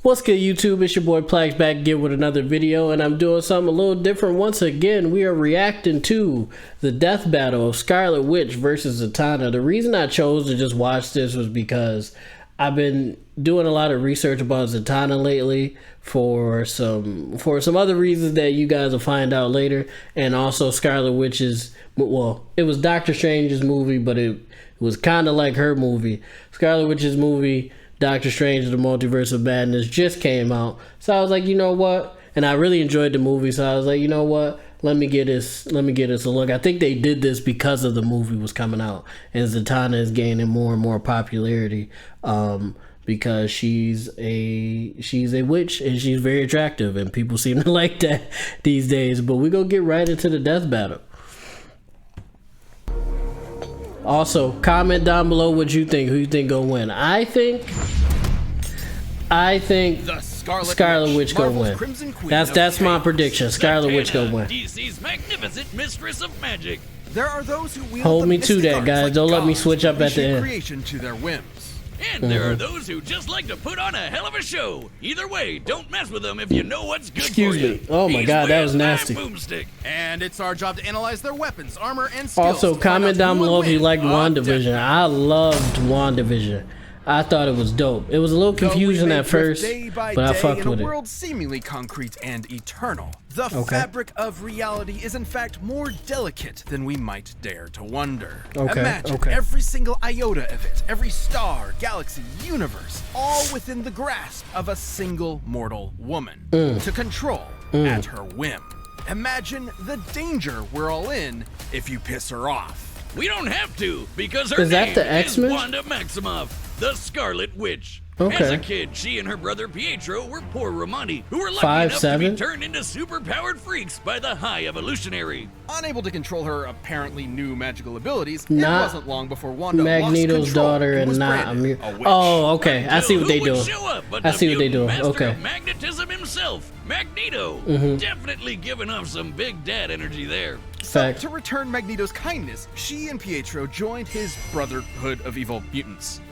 What's good, YouTube? It's your boy PLAX back again with another video, and I'm doing something a little different once again. We are reacting to the death battle of Scarlett Witch versus Zatanna. The reason I chose to just watch this was because I've been doing a lot of research about Zatanna lately for some other reasons that you guys will find out later, and also Scarlett Witch's, well, it was Doctor Strange's movie, but it was kind of like her movie. Scarlett Witch's movie, Doctor Strange: The Multiverse of Madness, just came out. So I was like, you know what? And I really enjoyed the movie, so I was like, you know what? Let me get this a look. I think they did this because of the movie was coming out, and Zatanna is gaining more and more popularity because she's a witch and she's very attractive, and people seem to like that these days. But we're gonna get right into the death battle. Also, comment down below what you think. Who you think gonna win? I think the Scarlett Witch gonna win. That's my prediction. Scarlett Witch gonna win. DC's magnificent mistress of magic. There are those who wield hold me to that, guys. Don't let me switch up at the end. Creation to their whims. And there are those who just like to put on a hell of a show. Either way, don't mess with them if you know what's good for you. Excuse me. Oh my God, that was nasty. Boomstick. And it's our job to analyze their weapons, armor, and skills. Also, comment down below if you liked WandaVision. I loved WandaVision. I thought it was dope. It was a little confusing at first, but I fucked with it. In a world seemingly concrete and eternal, the fabric of reality is in fact more delicate than we might dare to wonder. Imagine every single iota of it, every star, galaxy, universe, all within the grasp of a single mortal woman to control at her whim. Imagine the danger we're all in if you piss her off. We don't have to, because her name is Wanda Maximoff, the Scarlet Witch. As a kid, she and her brother Pietro were poor Romani, who were lucky enough to be turned into super-powered freaks by the High Evolutionary. Unable to control her apparently new magical abilities, it wasn't long before Wanda Magneto's lost control daughter and not a witch. Oh, okay. I see what they do. I see what they do. Okay. Magnetism himself, Magneto, definitely giving off some big dad energy there. So, to return Magneto's kindness, she and Pietro joined his Brotherhood of Evil Mutants.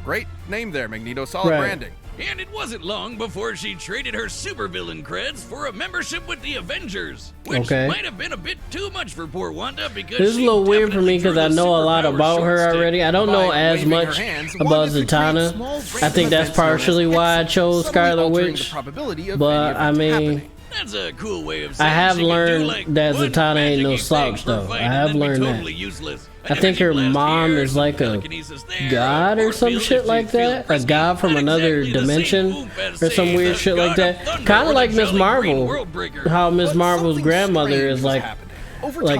Great name there, Magneto. Solid branding. And it wasn't long before she traded her supervillain creds for a membership with the Avengers, which might have been a bit too much for poor Wanda because this is a little weird for me because I know a lot about her already. I don't know as much about Zatanna. I think that's partially why I chose Scarlet Witch. But I mean, that's a cool way of saying I have learned that Zatanna ain't no slouch, though. I have learned that. I think her mom is like a god or some shit like that. A god from another dimension or some weird shit like that. Kind of like Miss Marvel. How Miss Marvel's grandmother is like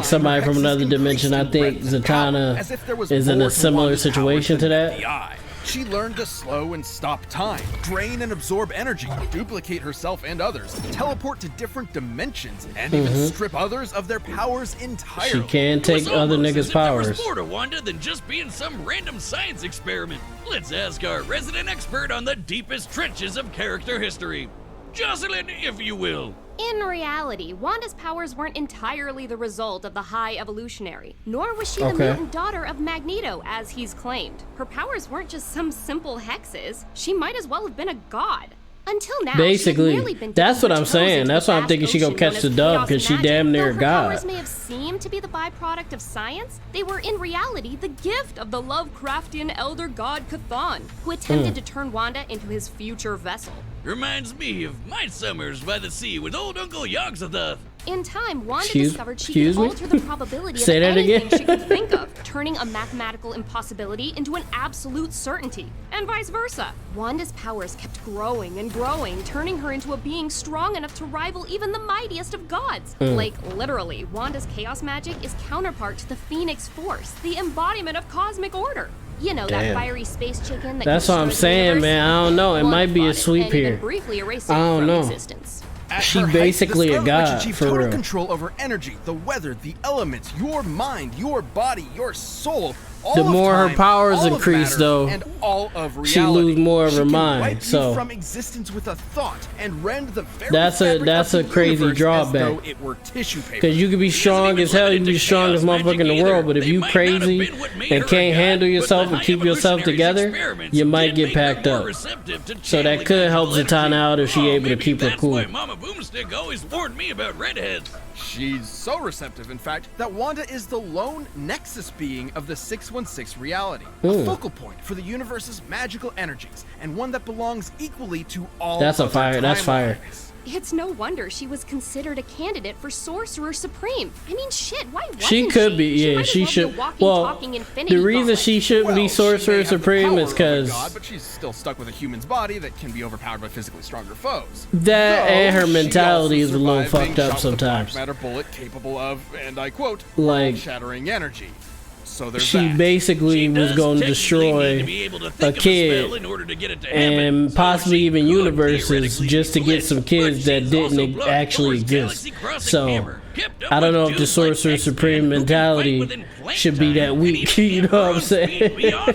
somebody from another dimension. I think Zatanna is in a similar situation to that. She learned to slow and stop time, drain and absorb energy, duplicate herself and others, teleport to different dimensions, and even strip others of their powers entirely. She can take other niggas' powers. There was more to Wanda than just being some random science experiment. Let's ask our resident expert on the deepest trenches of character history. Jocelyn, if you will. In reality, Wanda's powers weren't entirely the result of the High Evolutionary, nor was she the mutant daughter of Magneto, as he's claimed. Her powers weren't just some simple hexes. She might as well have been a god. Until now, basically, that's what I'm saying. That's why I'm thinking she gonna catch the dub, because she damn near a god. Her powers may have seemed to be the byproduct of science. They were in reality the gift of the Lovecraftian elder god Cthon, who attempted to turn Wanda into his future vessel. Reminds me of my summers by the sea with old Uncle Yogg-Sothoth. In time, Wanda discovered she could alter the probability of anything she could think of, turning a mathematical impossibility into an absolute certainty, and vice versa. Wanda's powers kept growing and growing, turning her into a being strong enough to rival even the mightiest of gods. Like, literally, Wanda's chaos magic is counterpart to the Phoenix Force, the embodiment of cosmic order. You know, that fiery space chicken that that's what I'm saying, man. I don't know. It might be a sweep here. I don't know. She basically a god, for real. Control over energy, the weather, the elements, your mind, your body, your soul, The more her powers increase, though, and all of reality, she lose more of her mind. So from existence with a thought and rend the very that's a crazy drawback. Because you could be strong as hell, you can be strong as motherfucker in the world, but if you crazy and can't handle yourself and keep yourself together, you might get packed up. So that could help Zatanna out if she able to keep her cool. Mama Boomstick always warned me about redheads. She's so receptive, in fact, that Wanda is the lone nexus being of the 616 reality, a focal point for the universe's magical energies, and one that belongs equally to all. That's a fire. That's fire. It's no wonder she was considered a candidate for Sorcerer Supreme. I mean, shit, why wasn't she? She could be, yeah, she should. Well, the reason she shouldn't be Sorcerer Supreme is because. But she's still stuck with a human's body that can be overpowered by physically stronger foes. That and her mentality is a little fucked up sometimes. Matter bullet capable of, and I quote, like shattering energy. So she basically was going to destroy a kid and possibly even universes just to get some kids that didn't actually exist. So I don't know if the Sorcerer Supreme mentality should be that weak. You know what I'm saying? No,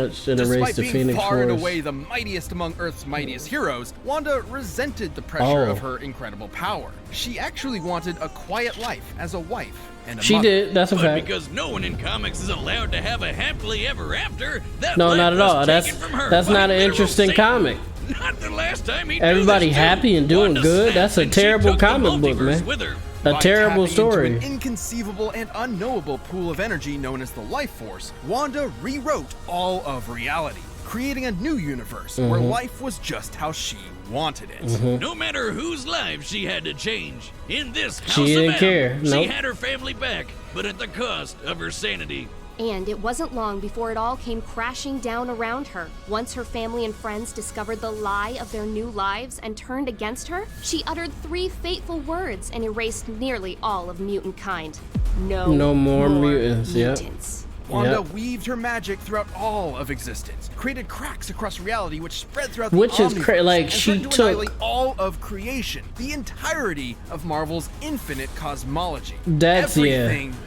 it should erase the Phoenix Force. Far and away the mightiest among Earth's mightiest heroes, Wanda resented the pressure of her incredible power. She actually wanted a quiet life as a wife. She did. That's a fact. Because no one in comics is allowed to have a happily ever after. No, not at all. That's not an interesting comic. Not the last time he Everybody happy and doing good. That's a terrible comic book, man. A terrible story. An inconceivable and unknowable pool of energy known as the Life Force, Wanda rewrote all of reality, creating a new universe where life was just how she wanted it. No matter whose lives she had to change, in this house she didn't care. She had her family back, but at the cost of her sanity. And it wasn't long before it all came crashing down around her. Once her family and friends discovered the lie of their new lives and turned against her, she uttered 3 fateful words and erased nearly all of mutant kind. No more mutants. Wanda weaved her magic throughout all of existence, created cracks across reality which spread throughout the Which is like she took all of creation, the entirety of Marvel's infinite cosmology. That's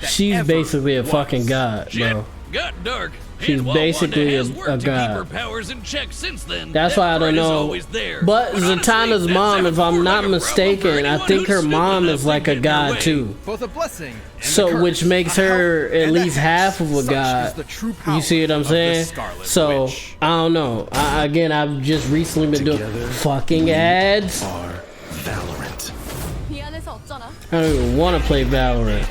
she's basically a fucking god, bro. Got dark. She's basically a god. Keep her powers in check since then. That's why I don't know. But Zatanna's mom, if I'm not mistaken, I think her mom is like a god too. Both a blessing. So, which makes her at least half of a god. You see what I'm saying? So, I don't know. Again, I've just recently been doing fucking ads. Valorant. I don't even want to play Valorant.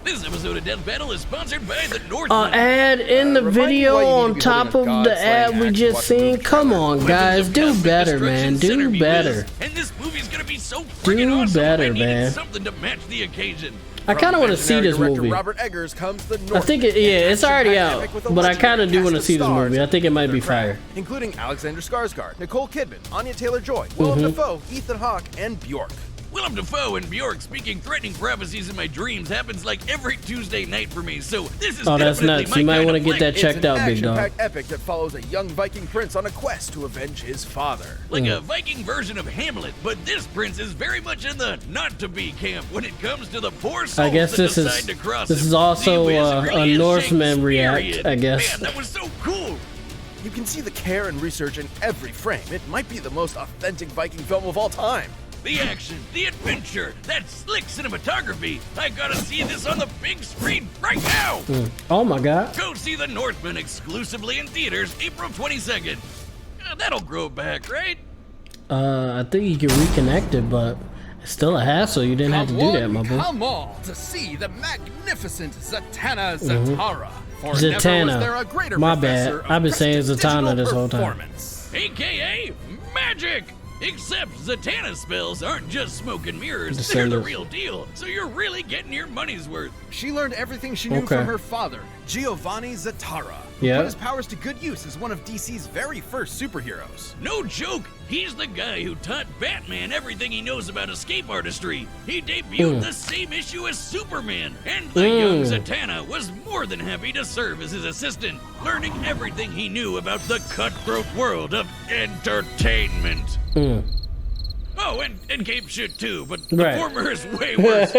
This episode of Death Battle is sponsored by the North. Ad in the video on top of the ad we just seen. Come on, guys, do better, man. Do better. And this movie's gonna be so freaking awesome. Do better, man. Something to match the occasion. I kind of want to see this movie. Robert Eggers comes the I think it's already out, but I kind of do want to see this movie. I think it might be fire. Including Alexander Skarsgård, Nicole Kidman, Anya Taylor-Joy, Willem Dafoe, Ethan Hawke, and Bjork. Willem Dafoe and Bjork speaking threatening prophecies in my dreams happens like every Tuesday night for me, so this is that's nuts. You might want to get that checked out, big dog. It's an action-packed epic that follows a young Viking prince on a quest to avenge his father. Like a Viking version of Hamlet, but this prince is very much in the not-to-be camp when it comes to the poor souls I guess this is also a Northman react, I guess. Man, that was so cool. You can see the care and research in every frame. It might be the most authentic Viking film of all time. The action, the adventure, that slick cinematography. I gotta see this on the big screen right now. Oh my god. Go see The Northman exclusively in theaters April 22nd. That'll grow back, right? I think you can reconnect it, but it's still a hassle. You didn't have to do that, my boy. Come on to see the magnificent Zatanna Zatara. Zatanna. My bad. I've been saying Zatanna this whole time. AKA magic. Except Zatanna's spells aren't just smoke and mirrors, they're the real deal, so you're really getting your money's worth. She learned everything she knew from her father, Giovanni Zatara, who put his powers to good use as one of DC's very first superheroes. No joke, he's the guy who taught Batman everything he knows about escape artistry. He debuted the same issue as Superman, and the young Zatanna was more than happy to serve as his assistant, learning everything he knew about the cutthroat world of entertainment. Oh, and Cape shit too, but the former is way worse.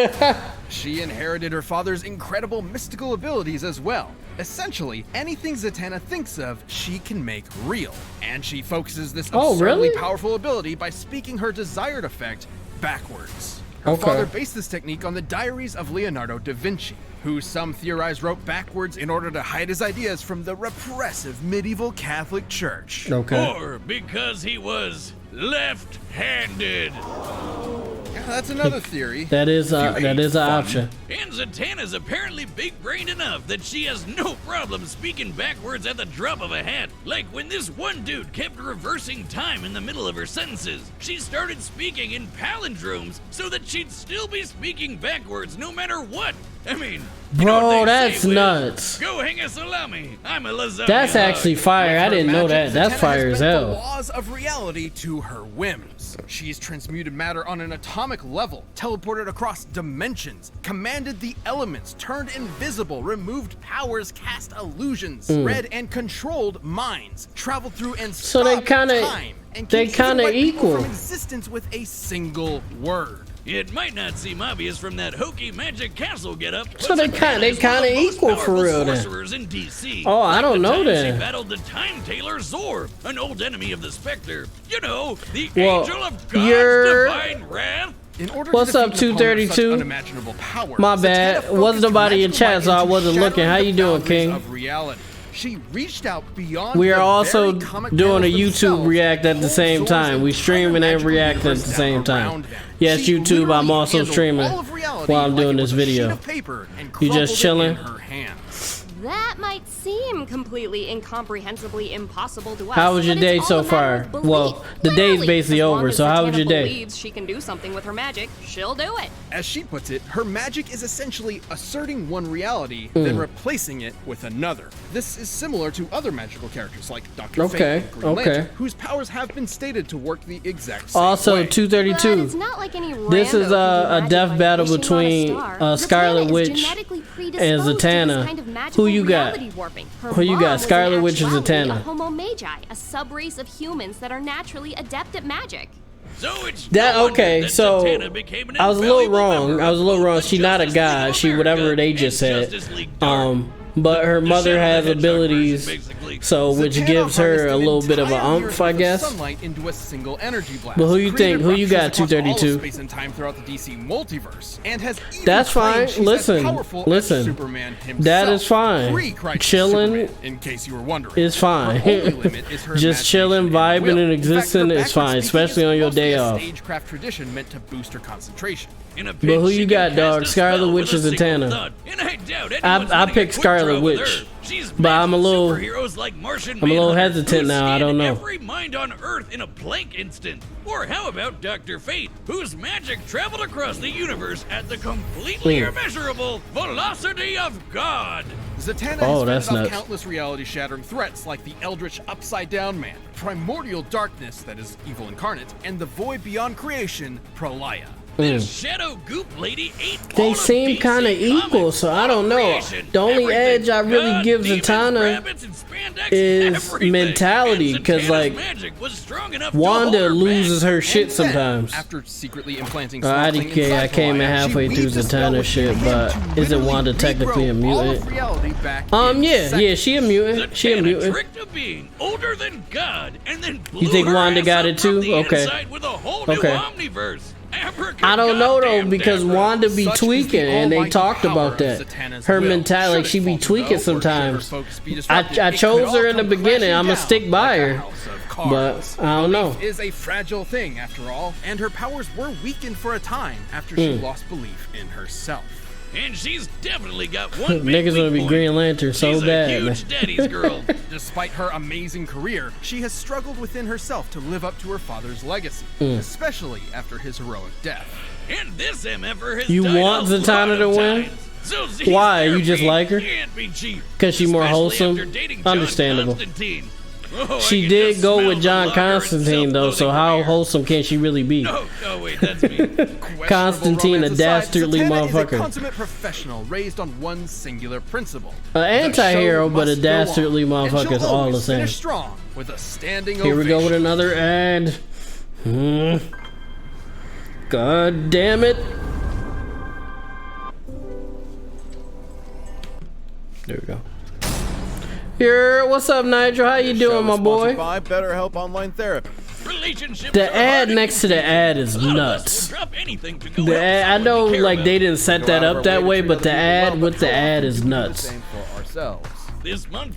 She inherited her father's incredible mystical abilities as well. Essentially, anything Zatanna thinks of, she can make real. And she focuses this absurdly powerful ability by speaking her desired effect backwards. Her father based this technique on the diaries of Leonardo da Vinci, who some theorize wrote backwards in order to hide his ideas from the repressive medieval Catholic Church. Or because he was left-handed. That's another theory. That is an option. And Zatanna's apparently big-brained enough that she has no problem speaking backwards at the drop of a hat. Like when this one dude kept reversing time in the middle of her sentences, she started speaking in palindromes so that she'd still be speaking backwards no matter what. I mean, bro, that's nuts. Go hang a salami. I'm a lasagna. That's actually fire. I didn't know that. That's fire as hell. The laws of reality to her whims. She's transmuted matter on an atomic level, teleported across dimensions, commanded the elements, turned invisible, removed powers, cast illusions, read and controlled minds, traveled through and stopped time, and they kind of equal from existence with a single word. It might not seem obvious from that hokey magic castle getup. So they kind of equal for real then. In DC. Oh, I don't know that. She battled the Time Tailor Zor, an old enemy of the Spectre. You know, the angel of God's divine wrath. What's up, 232? My bad. Wasn't nobody in chat, so I wasn't looking. How you doing, King? She reached out beyond. We are also doing a YouTube react at the same time. We streaming and reacting at the same time. Yes, YouTube, I'm also streaming while I'm doing this video. You just chilling? That might seem completely incomprehensibly impossible to us. How was your day so far? Well, the day's basically over, so how was your day? Believes she can do something with her magic, she'll do it. As she puts it, her magic is essentially asserting one reality, then replacing it with another. This is similar to other magical characters like Dr. Fate and Green Lantern, whose powers have been stated to work the exact same way. 232. It's not like any this is a death battle between Scarlett Witch and Zatanna. Who you got? Who you got? Scarlett Witch and Zatanna. Homo magi, a subrace of humans that are naturally adept at magic. So it's so I was a little wrong. She's not a god. She whatever they just said. But her mother has abilities, so which gives her a little bit of an oomph, I guess. But who you think? Who you got? 232. That's fine. Listen. That is fine. Chilling is fine. Just chilling, vibing, and existing is fine, especially on your day off. But who you got, dog? Scarlett Witch or Zatanna? I picked Scarlett Witch, but I'm a little hesitant now. I don't know. Every mind on Earth in a Planck instant. Or how about Dr. Fate, whose magic traveled across the universe at the completely immeasurable velocity of God? Zatanna has fought countless reality-shattering threats like the Eldritch Upside-Down Man, primordial darkness that is evil incarnate, and the void beyond creation, Pralaya. This shadow goop lady ate they seem kind of equal, so I don't know. The only edge I really give Zatanna is mentality, because like Wanda loses her shit sometimes. After secretly implanting I came in halfway through Zatanna's shit, but isn't Wanda technically a mutant? Yeah, she a mutant. She a mutant. You think Wanda got it too? Okay. I don't know though, because Wanda be tweaking, and they talked about that. Her mentality, like, she be tweaking sometimes. I chose her in the beginning. I'ma stick by her, but I don't know. Is a fragile thing after all, and her powers were weakened for a time after she lost belief in herself. And she's definitely got one big niggas gonna be Green Lantern so bad, man. Daddy's girl. Despite her amazing career, she has struggled within herself to live up to her father's legacy, especially after his heroic death. And this MFer has you want Zatanna to win? So why? You just like her? Because she's more wholesome? Understandable. She did go with John Constantine though, so how wholesome can she really be? No, wait, that's me. Constantine, a dastardly motherfucker. Is a consummate professional raised on one singular principle. An anti-hero, but a dastardly motherfucker is all the same. Strong with a standing Here we go with another ad. God damn it. There we go. Here, what's up, Nigel? How you doing, my boy? By BetterHelp Online Therapy. The ad next to the ad is nuts. The ad, I know, like, they didn't set that up that way, but the ad with the ad is nuts.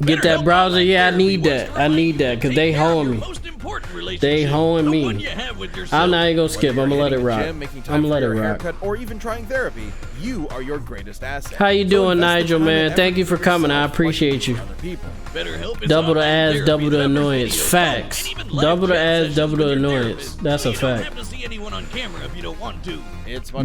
Get that browser? Yeah, I need that. I need that because they hoeing me. They hoeing me. I'm not even gonna skip. I'm gonna let it rock. I'm gonna let it rock. Or even trying therapy, you are your greatest asset. How you doing, Nigel, man? Thank you for coming. I appreciate you. Double the ads, double the annoyance. Facts. Double the ads, double the annoyance. That's a fact.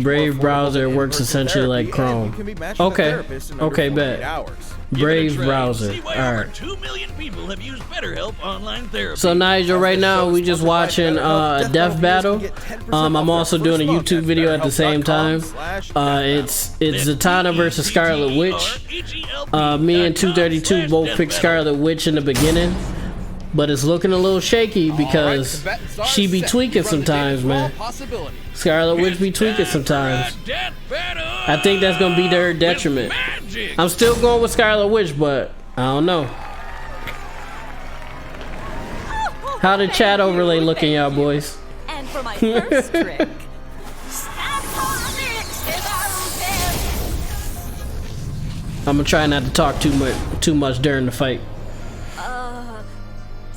Brave browser works essentially like Chrome. Okay. Okay, bet. Brave browser. Alright. 2 million people have used BetterHelp Online Therapy. So Nigel, right now we just watching a death battle. I'm also doing a YouTube video at the same time. It's Zatanna versus Scarlett Witch. Me and 232 both picked Scarlett Witch in the beginning, but it's looking a little shaky because she be tweaking sometimes, man. Scarlett Witch be tweaking sometimes. I think that's gonna be to her detriment. I'm still going with Scarlett Witch, but I don't know. How the chat overlay looking, y'all boys? And for my first trick, I'm gonna try not to talk too much during the fight.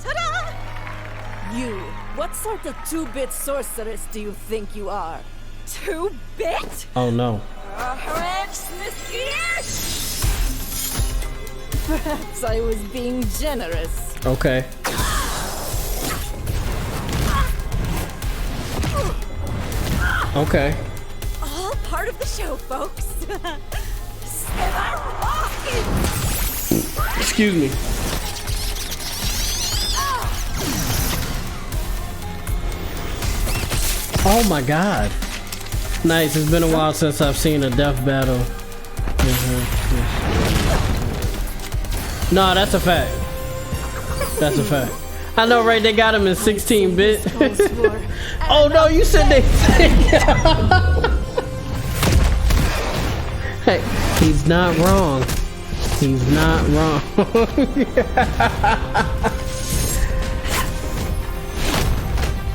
ta-da! You, what sort of 2-bit sorceress do you think you are? 2-bit? Oh no. Perhaps I was being generous. Okay. Okay. All part of the show, folks. Excuse me. Oh my god. Nice. It's been a while since I've seen a death battle. No, that's a fact. That's a fact. I know, right? They got him in 16-bit. Oh no, you said they. Hey, he's not wrong. He's not wrong.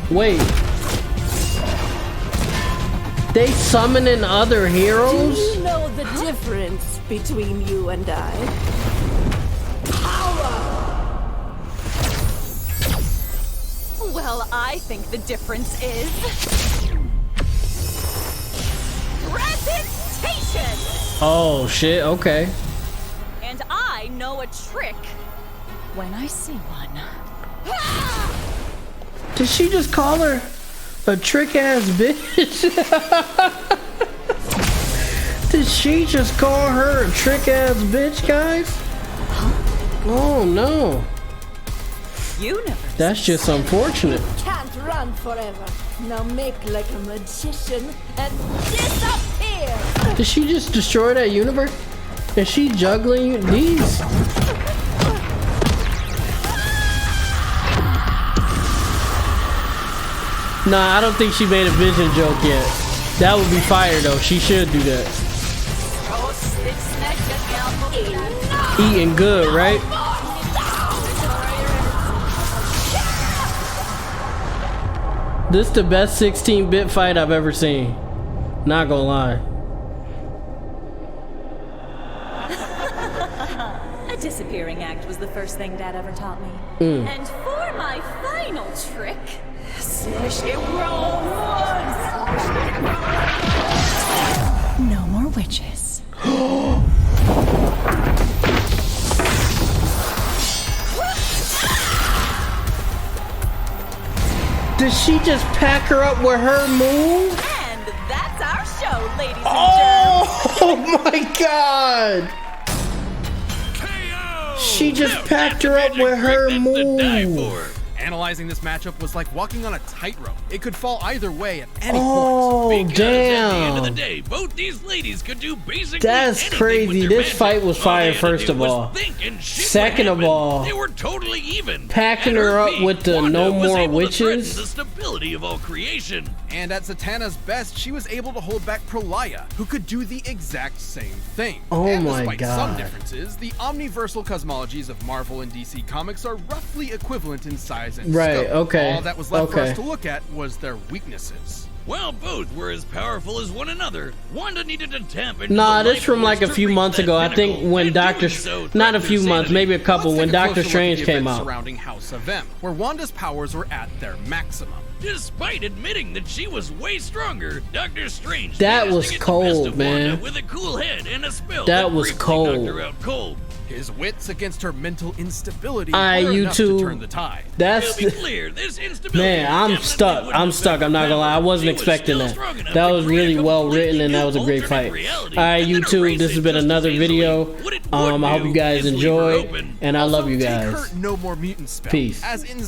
Wait. They summoning other heroes? Do you know the difference between you and I? Power! Well, I think the difference is presentation! Oh shit, okay. And I know a trick when I see one. Did she just call her a trick ass bitch? Did she just call her a trick ass bitch, guys? Oh no. You never. That's just unfortunate. Can't run forever. Now make like a magician and disappear. Did she just destroy that universe? Is she juggling these? Nah, I don't think she made a vision joke yet. That would be fire though. She should do that. Eating good, right? This is the best 16-bit fight I've ever seen. Not gonna lie. A disappearing act was the first thing Dad ever taught me. And for my final trick, no more witches. Did she just pack her up with her move? And that's our show, ladies and gentlemen. Oh my god! She just packed her up with her move. Analyzing this matchup was like walking on a tightrope. It could fall either way at any point. Oh, because damn. at the end of the day, both these ladies could do basically That's crazy. This fight was fire, first of all. Second of all, they were totally even. Packing her up with the no more witches. The stability of all creation. And at Zatanna's best, she was able to hold back Prolaya, who could do the exact same thing. Oh and my despite God. some differences, the omniversal cosmologies of Marvel and DC Comics are roughly equivalent in size and Right, scope. okay. All that was left for us to look at was their weaknesses. While both were as powerful as one another, Wanda needed to tap into Nah, the this from like a few months ago. I think when not a few months, maybe a couple, when Doctor Strange came out. Surrounding House of M, where Wanda's powers were at their maximum. Despite admitting that she was way stronger, Doctor Strange That managed was to get the cold, best of man. Wanda with a cool head and a spell That was briefly cold. knocked her out cold. His wits against her mental instability Alright, were enough to YouTube. turn the tide. That's To be clear, this instability man, I'm definitely stuck. wouldn't I'm affect stuck. I'm not gonna lie. I her wasn't power. She was expecting still that. strong enough That to was create really a well written, and that was a completely great fight. alternate reality All right, and then YouTube. erase This it has been just another as easily. video. What it I would hope do you guys is leave her enjoyed, open. and I love you Take guys. her no more mutant spell, Peace. as in